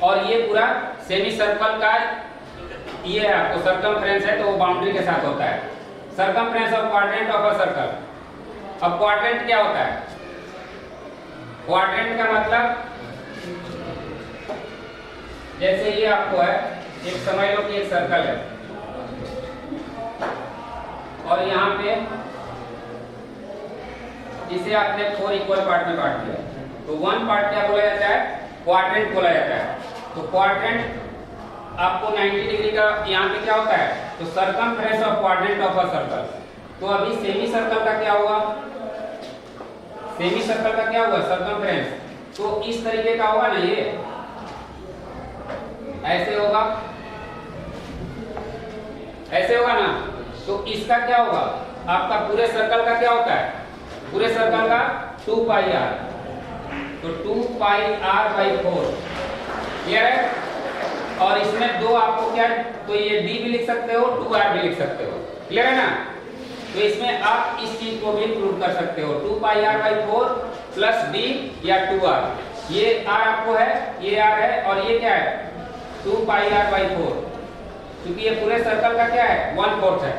और ये पूरा सेमी सर्कल का ये है आपको सर्कमफ्रेंस है, तो वो बाउंड्री के साथ होता है। Circumference of quadrant of a circle. अब क्वाड्रेंट क्या होता है? क्वाड्रेंट का मतलब जैसे ये आपको है, एक समझ लो कि एक सर्कल है और यहाँ पे इसे आपने 4 इक्वल पार्ट में काट दिया, तो 1 पार्ट क्या बोला जाता है? क्वाड्रेंट बोला जाता है। तो क्वाड्रेंट आपको 90 डिग्री का यहाँ पे क्या होता है? तो circumference of quadrant of a circle. तो अभी सेमी सर्कल का क्या हुआ? सेमी सर्कल का क्या हुआ? सर्कमफ्रेंस। तो इस तरीके का होगा ना, ये ऐसे होगा, ऐसे होगा ना। तो इसका क्या होगा? आपका पूरे सर्कल का क्या होता है? पूरे सर्कल का 2 पाई आर, तो 2 पाई आर बाई 4। क्लियर है? और इसमें दो आपको क्या, तो ये d भी लिख सकते हो, 2r भी लिख सकते हो। क्लियर है ना? तो इसमें आप इस चीज को भी प्रूव कर सकते हो, 2 पाई आर बाई 4 प्लस d या 2r। ये r आपको है, ये r है, और ये क्या है? 2 पाई आर बाई 4, क्योंकि ये पूरे सर्कल का क्या है? 1/4 है।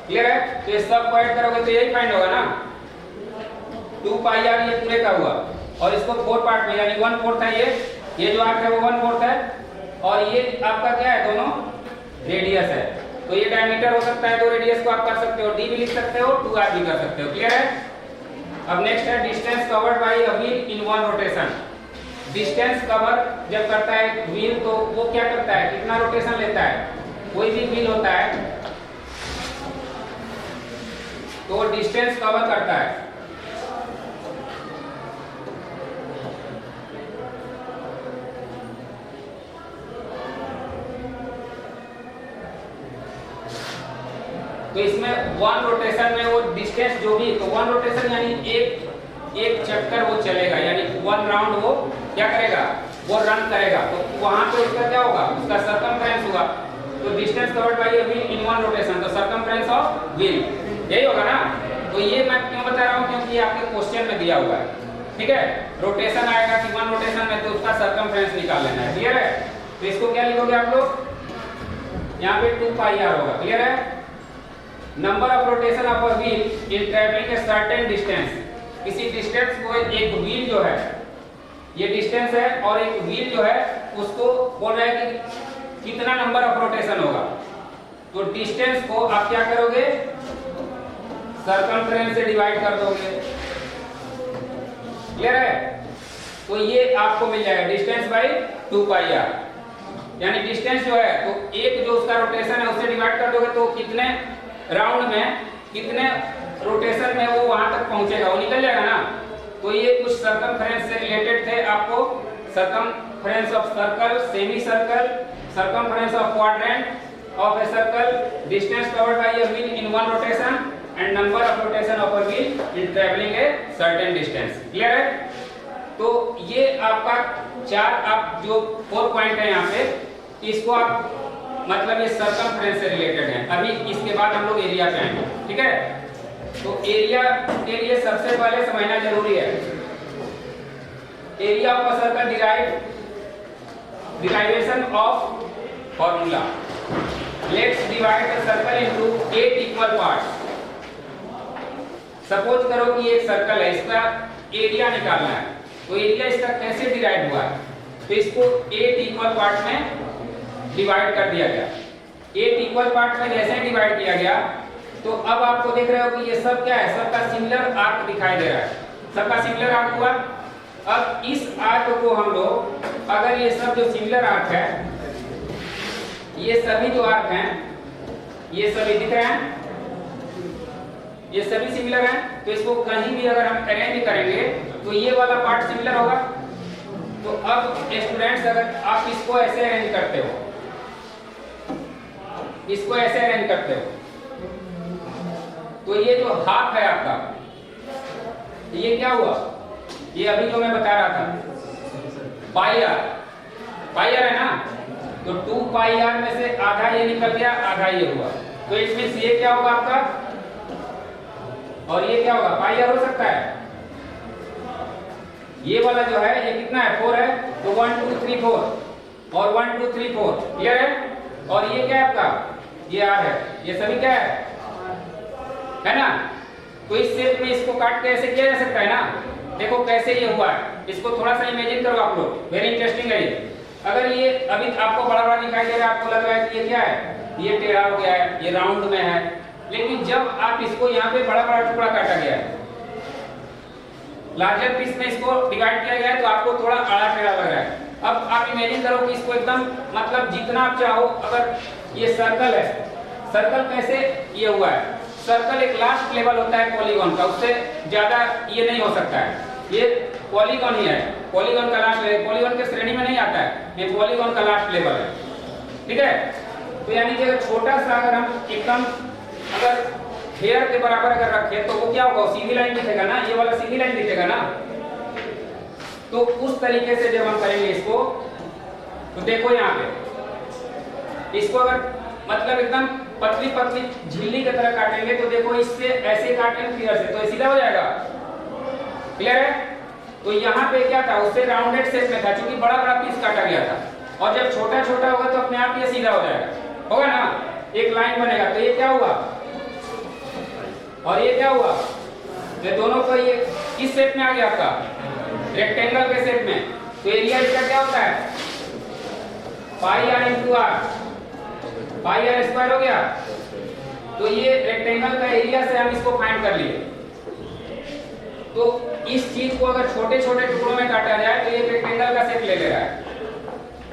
क्लियर है? तो ये सब को ऐड करोगे तो यही फाइंड होगा ना, 2 पाई आर ये पूरे का हुआ, और इसको 4 पार्ट में यानी 1/4 है। ये जो आर्क है वो 1/4 है, और ये आपका क्या है? दोनों रेडियस है। तो ये डायमीटर हो सकता है, तो रेडियस को आप कर सकते हो, d भी लिख सकते हो, 2r भी कर सकते हो। क्लियर है? अब नेक्स्ट है distance covered by a wheel in one rotation. Distance cover जब करता है व्हील, तो वो क्या करता है? कितना रोटेशन लेता है? कोई भी व्हील होता है तो डिस्टेंस कवर करता है। तो इसमें 1 रोटेशन में वो डिस्टेंस जो भी, तो 1 रोटेशन यानी एक चक्कर वो चलेगा, यानी 1 राउंड वो क्या करेगा? वो रन करेगा। तो वहां पे उसका क्या होगा? उसका सर्कमफ्रेंस होगा। तो distance covered by a wheel in one rotation, तो सर्कमफ्रेंस ऑफ व्हील, यही होगा ना। तो ये मैं क्यों बता रहा हूँ? क्योंकि आपके क्वेश्चन में दिया हुआ है। ठीक है? रोटेशन आएगा कि 1 रोटेशन में, तो उसका सर्कमफ्रेंस निकाल लेना है। क्लियर है? तो इसको क्या लिखोगे आप लोग? यहाँ पे 2 पाई आर होगा। क्लियर है? Number of rotation of a wheel in travelling a certain distance. किसी डिस्टेंस को एक व्हील जो है, ये डिस्टेंस है, और एक व्हील जो है उसको बोल रहा है कि कितना नंबर ऑफ रोटेशन होगा। तो डिस्टेंस को आप क्या करोगे? सर्कमफ्रेंस से डिवाइड कर दोगे। क्लियर है? तो ये आपको मिल जाएगा डिस्टेंस बाई 2 पाई आर, यानी डिस्टेंस जो है, तो एक जो उसका रोटेशन है उससे डिवाइड कर दोगे, तो कितने राउंड में, कितने रोटेशन में वो वहां तक पहुंचेगा, वो निकल जाएगा ना। तो ये कुछ सर्कमफ्रेंस से रिलेटेड थे आपको। Circumference of circle, semi circle, circumference of quadrant of a circle, distance covered by a wheel in one rotation, and number of rotation of a wheel in travelling a certain distance. Clear है? तो ये आपका 4 आप जो 4 point है यहाँ पे, इसको आप मतलब ये सर्कमफ्रेंस से रिलेटेड है। अभी इसके बाद हम लोग एरिया पे आएंगे। ठीक है? तो एरिया के लिए सबसे पहले समझना जरूरी है, area of a circle derivation of formula. Let's divide the circle into 8 equal parts. Suppose करो कि एक सर्कल है, इसका एरिया निकालना है। तो एरिया इसका कैसे डिवाइड हुआ है? तो इसको 8 इक्वल पार्ट में डिवाइड कर दिया गया। 8 इक्वल पार्ट में जैसे डिवाइड किया गया, तो अब आपको देख रहे हो कि ये सब क्या है? सबका सिमिलर आर्क दिखाई दे रहा है, सबका सिमिलर आर्क हुआ। अब इस आर्क को हम लोग, अगर ये सब जो सिमिलर आर्क है, ये सभी जो आर्क हैं, ये सभी दिख रहे हैं, ये सभी सिमिलर हैं, तो इसको कहीं भी अगर हम अरेंज करेंगे तो ये वाला पार्ट सिमिलर होगा। तो अब स्टूडेंट्स, अगर आप इसको ऐसे अरेंज करते हो, इसको ऐसे अरेंज करते हो, तो ये जो हाफ है आपका, ये क्या हुआ? ये अभी जो मैं बता रहा था पाई आर, पाई आर है ना। तो 2 पाई आर में से आधा ये निकल गया, आधा ये हुआ। तो इसमें ये क्या होगा आपका, और ये क्या होगा? पाई आर हो सकता है। ये वाला जो है ये कितना है? 4 है, तो 1 2 3 4 और 1 2 3 4 क्लियर है। और ये क्या है आपका, ये आर है, ये सभी क्या है ना। तो इस शेप में इसको काट के ऐसे किया जा सकता है ना। देखो कैसे ये हुआ है, इसको थोड़ा सा इमेजिन करो आप लोग, वेरी इंटरेस्टिंग है ये। अगर ये अभी आपको बड़ा बड़ा दिखाई दे रहा है, आपको लग रहा है कि ये क्या है, ये टेढ़ा हो गया है, ये राउंड में है, लेकिन जब आप इसको यहाँ पे बड़ा बड़ा टुकड़ा काटा गया है, लार्जर पीस में इसको डिवाइड किया गया है, तो आपको थोड़ा आड़ा टेढ़ा लग रहा है। अब आप इमेजिन करो कि इसको एकदम मतलब जितना आप चाहो, अगर ये सर्कल है, सर्कल कैसे ये हुआ है, सर्कल एक लास्ट लेवल होता है पॉलीगॉन का, उससे ज्यादा ये नहीं हो सकता है, ये पॉलीगॉन ही है, पॉलीगॉन का लास्ट लेवल, पॉलीगॉन के श्रेणी में नहीं आता है, ये पॉलीगॉन का लास्ट लेवल है, ठीक है। तो यानी कि अगर छोटा सा अगर हम एकदम अगर हेयर के बराबर अगर रखें तो वो क्या होगा, सीधी लाइन दिखेगा ना, ये वाला सीधी लाइन दिखेगा ना। तो उस तरीके से जब हम करेंगे इसको, तो देखो यहाँ पे इसको अगर मतलब एकदम पतली पतली झिल्ली की तरह काटेंगे, तो देखो इससे ऐसे काटेंगे फिर से, तो सीधा हो जाएगा, क्लियर है। तो यहाँ पे क्या था, उससे राउंडेड शेप में था, क्योंकि बड़ा बड़ा पीस काटा गया था, और जब छोटा छोटा होगा तो अपने आप ये सीधा हो जाएगा, होगा ना, एक लाइन बनेगा। तो ये क्या हुआ और ये क्या हुआ, ये दोनों का ये किस शेप में आ गया आपका, रेक्टेंगल के शेप में। तो एरिया इसका क्या होता है, pi r into r, pi r square हो गया। तो ये रेक्टेंगल का एरिया से हम इसको फाइंड कर लिए। तो इस चीज को अगर छोटे छोटे टुकड़ों में काटा जाए तो ये रेक्टेंगल का शेप ले रहा है,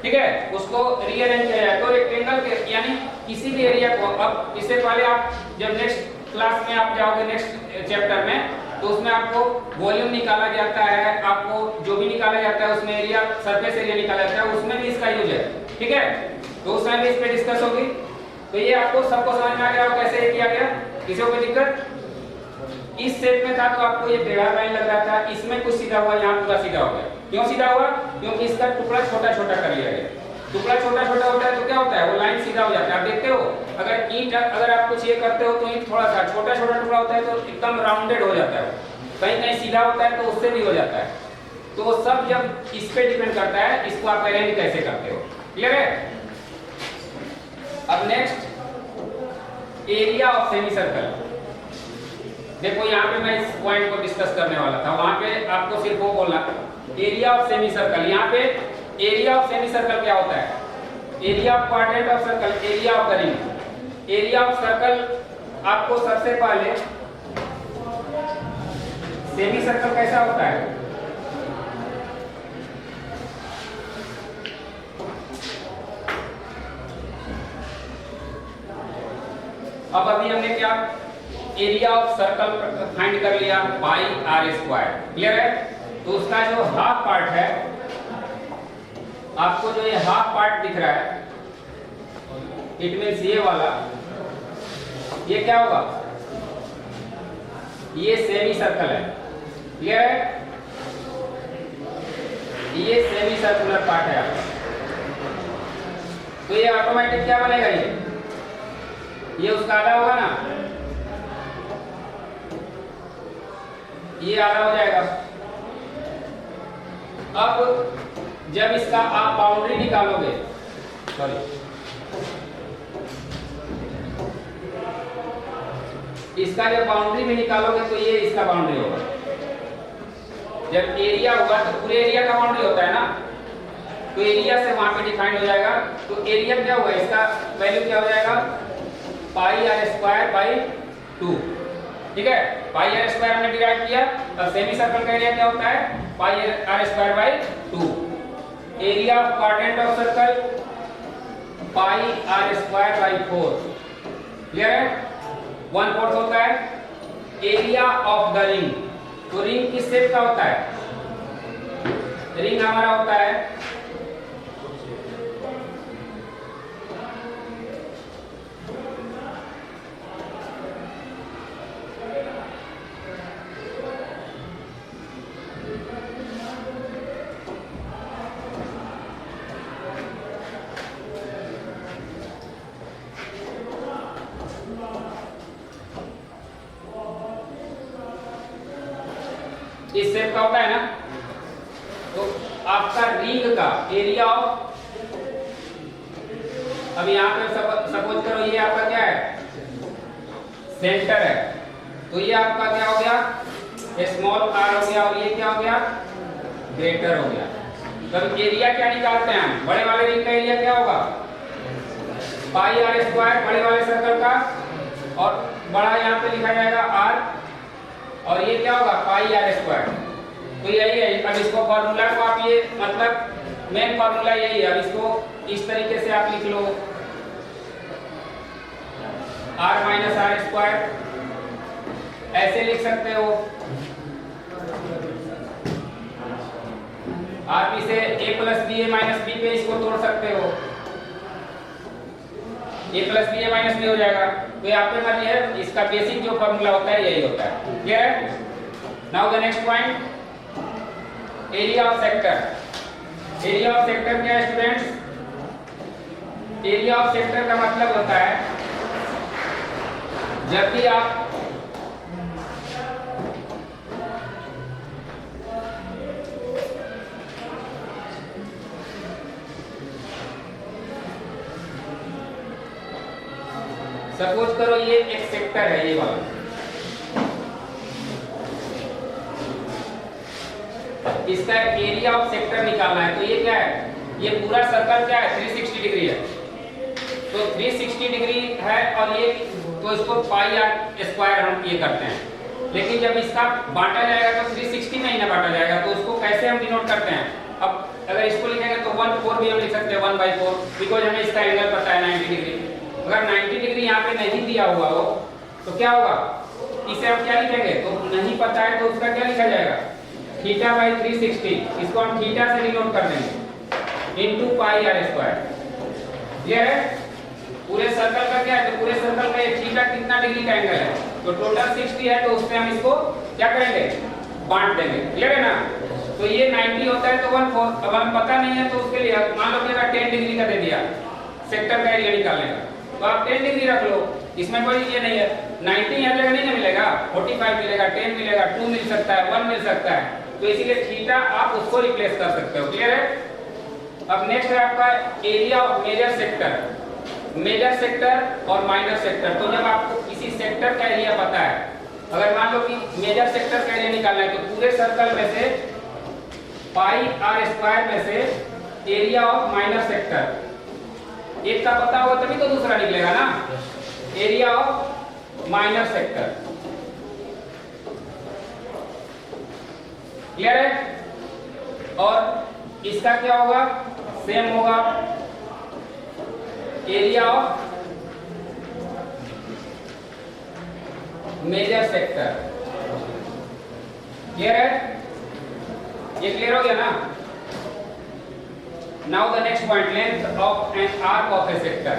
ठीक है, उसको रीअरेंज किया जाए तो रेक्टेंगल के यानी किसी भी एरिया को, अब इससे पहले आप जब नेक्स्ट क्लास में आप जाओगे नेक्स्ट चैप्टर में, तो उसमें आपको वॉल्यूम निकाला जाता है, आपको जो भी निकाला जाता है उसमें एरिया, सरफेस एरिया निकाला जाता है, उसमें भी इसका यूज है, ठीक है। तो उसमें भी इस पे डिस्कस होगी। तो ये आपको सबको समझ में आ गया कैसे किया गया, किसी को कोई दिक्कत। इस शेप में था तो आपको ये टेढ़ा लाइन लग रहा था, इसमें कुछ सीधा हुआ, यहाँ पूरा सीधा हो गया। क्यों सीधा हुआ, क्योंकि इसका टुकड़ा छोटा छोटा कर लिया गया। टुकड़ा छोटा छोटा होता है तो क्या होता है, वो लाइन सीधा हो जाता है। आप देखते हो अगर ईंट अगर आप कुछ ये करते हो तो ईंट थोड़ा सा छोटा छोटा टुकड़ा होता है तो एकदम राउंडेड हो जाता है, कहीं कहीं सीधा होता है तो उससे भी हो जाता है। तो सब जब इस पे डिपेंड करता है, इसको आप अरेंज कैसे करते हो, क्लियर है। अब next area of semi circle. देखो यहाँ पे मैं इस पॉइंट को डिस्कस करने वाला था, वहां पे आपको सिर्फ वो बोलना एरिया ऑफ सेमी सर्कल। यहाँ पे एरिया ऑफ सेमी सर्कल क्या होता है, area of quadrant of circle, area of the ring. Area of circle आपको सबसे पहले सेमी सर्कल कैसा होता है, अब अभी हमने क्या एरिया ऑफ सर्कल फाइंड कर लिया, पाई आर स्क्वायर, क्लियर है। तो उसका जो हाफ पार्ट है, आपको जो ये हाफ पार्ट दिख रहा है, इट मींस ये वाला, ये क्या होगा, ये सेमी सर्कल है, क्लियर है। ये सेमी सर्कुलर पार्ट है आपका। तो ये ऑटोमेटिक क्या बनेगा, ये उसका आधा होगा ना, ये आधा हो जाएगा। अब जब इसका आप बाउंड्री निकालोगे, सॉरी, इसका जब बाउंड्री में निकालोगे तो ये इसका बाउंड्री होगा। जब एरिया होगा तो पूरे एरिया का बाउंड्री होता है ना, तो एरिया से वहां पे डिफाइन हो जाएगा। तो एरिया क्या होगा, इसका वैल्यू क्या हो जाएगा, पाई आर स्क्वायर बाई 2, ठीक है। पाई आर स्क्वायर हमने डिवाइड किया, अब सेमी सर्कल का एरिया क्या होता है, pi r square by 2। Area of quadrant of circle pi r square by 4, clear है, 1/4 होता है। एरिया ऑफ द रिंग, तो रिंग किस शेप का होता है, रिंग हमारा होता है इस शेप का होता है ना। तो आपका रिंग का एरिया ऑफ अब यहाँ पे सपोज करो ये आपका क्या है, सेंटर है, तो ये आपका क्या हो गया, स्मॉल r हो गया, और ये क्या हो गया, ग्रेटर हो गया। तब एरिया क्या निकालते हैं हम, बड़े वाले रिंग का एरिया क्या होगा, पाई आर स्क्वायर, बड़े वाले सर्कल का, और बड़ा यहाँ पे लिखा जाएगा r, और ये क्या होगा, पाई आर स्क्वायर। तो यही है। अब इसको फॉर्मूला को आप ये मतलब मेन फॉर्मूला यही है। अब इसको इस तरीके से आप लिख लो, r माइनस आर स्क्वायर, ऐसे लिख सकते हो। आप इसे a plus b a minus b पे इसको तोड़ सकते हो, a plus b a minus b हो जाएगा। तो ये आप पे मर्जी है, इसका बेसिक जो फॉर्मूला होता है यही होता है। क्लियर है? Now the next point, area of sector. Area of sector क्या है स्टूडेंट्स? एरिया ऑफ सेक्टर का मतलब होता है जब भी आप सपोज करो ये एक सेक्टर है, ये वाला, इसका एरिया ऑफ सेक्टर निकालना है। तो ये क्या है, ये पूरा सर्कल क्या है, 360 डिग्री है। तो 360 डिग्री है, और ये तो इसको पाई आर स्क्वायर हम ये करते हैं। लेकिन जब इसका बांटा जाएगा तो 360 में ही ना बांटा जाएगा, तो उसको कैसे हम डिनोट करते हैं? अब अगर इसको लिखेंगे तो 1/4 भी हम लिख सकते हैं, 1/4, बिकॉज हमें इसका एंगल पता है 90 डिग्री। अगर 90 डिग्री यहाँ पे नहीं दिया हुआ हो तो क्या होगा, इसे हम क्या लिखेंगे, तो नहीं पता है तो उसका क्या लिखा जाएगा, थीटा बाई 360, इसको हम थीटा से डिनोट कर देंगे, इनटू पाई आर स्क्वायर। ये है पूरे सर्कल का क्या है, तो पूरे सर्कल का ये थीटा कितना डिग्री का एंगल है, तो टोटल 60 है, तो उसमें हम इसको क्या करेंगे, बांट देंगे। क्लियर है ना? तो ये 90 होता है तो 1/4। अब हम पता नहीं है तो उसके लिए मान लो कि अगर 10 डिग्री का दे दिया सेक्टर का एरिया निकालने का, तो आप 10 डिग्री रख लो, इसमें कोई ये नहीं है। 90 हर जगह नहीं ना मिलेगा, 45 मिलेगा, 10 मिलेगा, 2 मिल सकता है, 1 मिल सकता है, तो इसीलिए थीटा आप उसको रिप्लेस कर सकते हो। क्लियर है? अब नेक्स्ट है आपका area of major sector. Major sector और माइनर सेक्टर, तो जब आपको किसी सेक्टर का एरिया पता है, अगर मान लो कि मेजर सेक्टर का एरिया निकालना है, तो पूरे सर्कल में से पाई आर स्क्वायर में से एरिया ऑफ माइनर सेक्टर, एक का पता होगा तभी तो दूसरा निकलेगा ना, area of minor sector. Clear है? और इसका क्या होगा, सेम होगा, area of major sector. Clear है? ये क्लियर हो गया ना? Now the next point, length of an arc of a sector.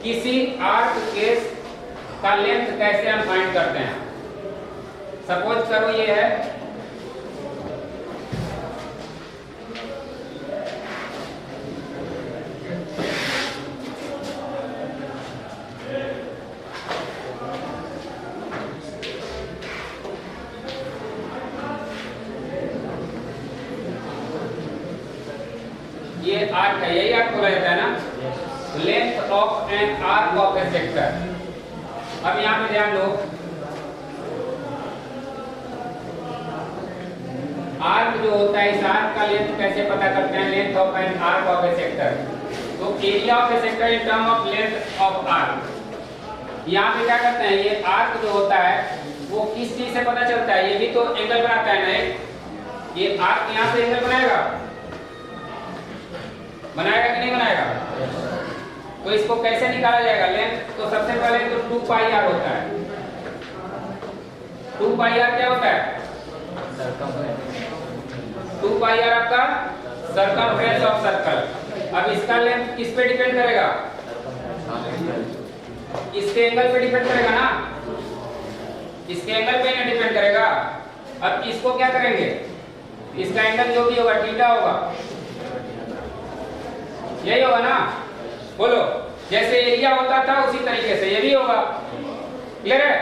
किसी आर्क के का लेंथ कैसे हम फाइंड करते हैं? सपोज करो ये है, ये आर्क है, यही आर्क बोला जाता है ना, length of an arc of a sector. अब यहां पे ध्यान दो, आर्क जो होता है, इस आर्क का लेंथ कैसे पता करते हैं, length of an arc of a sector. तो area of a sector in term of length of arc. यहाँ पे क्या करते हैं, ये आर्क जो होता है वो किस चीज से पता चलता है, ये भी तो एंगल बनाता है ना, ये आर्क यहाँ से एंगल बनाएगा कि नहीं बनाएगा? तो इसको कैसे निकाला जाएगा लेंथ? तो सबसे पहले तो 2 पाई आर होता है। 2 पाई आर क्या होता है, 2 पाई आर आपका सर्कमफ्रेंस ऑफ सर्कल। अब इसका लेंथ किस पे डिपेंड करेगा, इसके एंगल पे डिपेंड करेगा ना, इसके एंगल पे ना डिपेंड करेगा। अब इसको क्या करेंगे, इसका एंगल जो भी होगा थीटा होगा, यही होगा ना, बोलो। जैसे एरिया होता था उसी तरीके से ये भी होगा। क्लियर है?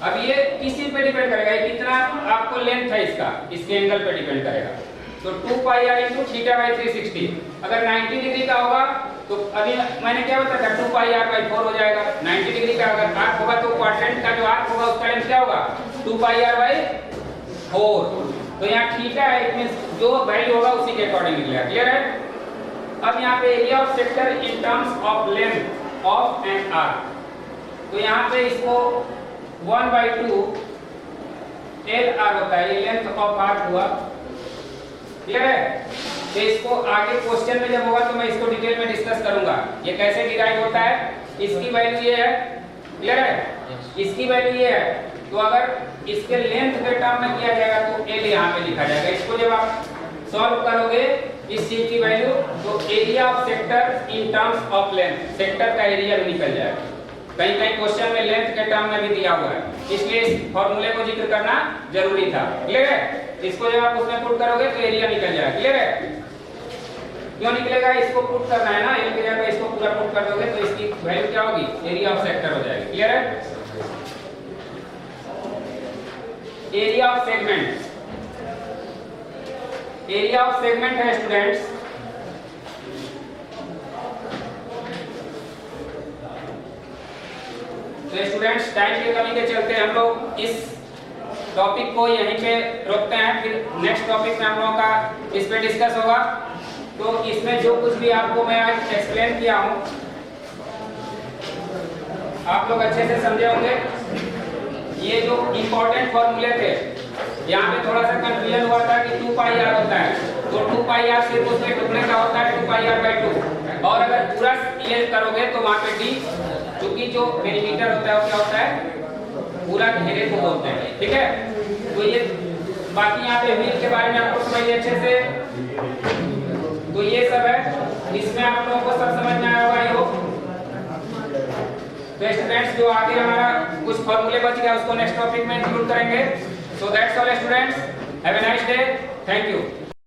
अब ये किसी पे डिपेंड करेगा, ये कितना आपको लेंथ है इसका, इसके एंगल पे डिपेंड करेगा। तो 2 पाई आर इंटू थीटा बाई 360, अगर 90 डिग्री का होगा तो अभी मैंने क्या बताया था 2 पाई आर बाई 4 हो जाएगा। 90 डिग्री का अगर आर्क होगा तो क्वाड्रेंट का जो आर्क होगा उसका लेंथ क्या होगा 2 पाई आर बाई 4। तो यहाँ थीटा है, इट मींस जो वैल्यू होगा उसी के अकॉर्डिंग मिलेगा। क्लियर है? अब यहाँ पे area of sector in terms of length of an arc, तो यहाँ पे इसको 1/2 एल आर होता है, ये लेंथ ऑफ आर्क हुआ। क्लियर है? तो इसको आगे क्वेश्चन में जब होगा तो मैं इसको डिटेल में डिस्कस करूंगा ये कैसे डिराइव होता है। इसकी वैल्यू ये है। क्लियर है? इसकी वैल्यू ये है, तो अगर इसके लेंथ के टर्म में किया जाएगा तो एल यहाँ पे लिखा जाएगा। इसको जब आप सॉल्व करोगे इस चीज की वैल्यू, तो area of sector in terms of length, sector का एरिया भी निकल जाएगा। कहीं कहीं क्वेश्चन में लेंथ के टर्म में भी दिया हुआ है, इसलिए इस फॉर्मूले को जिक्र करना जरूरी था। क्लियर है? इसको जब आप उसमें पुट करोगे तो एरिया निकल जाएगा। क्लियर है? क्यों निकलेगा? इसको पुट करना है ना, एक जगह पे इसको पूरा पुट कर दोगे तो इसकी वैल्यू क्या होगी, एरिया ऑफ सेक्टर हो जाएगी। क्लियर है? Area of segment, area of segment है स्टूडेंट्स, तो स्टूडेंट्स टाइम की कमी के चलते हम लोग इस टॉपिक को यहीं पे रोकते हैं, फिर नेक्स्ट टॉपिक में हम लोगों का इस पे डिस्कस होगा। तो इसमें जो कुछ भी आपको मैं आज एक्सप्लेन किया हूँ आप लोग अच्छे से समझे होंगे। ये जो इंपॉर्टेंट फॉर्मूले थे, यहाँ पे थोड़ा सा कंफ्यूजन हुआ था कि 2 पाई आर होता है, तो 2 पाई आर सिर्फ उसके टुकड़े का होता है 2 पाई आर बाई 2, और अगर पूरा ये करोगे तो वहाँ पे डी, क्योंकि जो मिलीमीटर होता है वो क्या होता है पूरा घेरे को बोलते हैं। ठीक है? तो ये बाकी यहाँ पे व्हील के बारे में आपको समझिए अच्छे से, तो ये सब है, इसमें आप लोगों को सब समझ में आया होगा। ये तो स्टूडेंट्स जो आगे हमारा कुछ फॉर्मूले बच गया उसको नेक्स्ट टॉपिक में इंक्लूड करेंगे। So that's all students, have a nice day, thank you.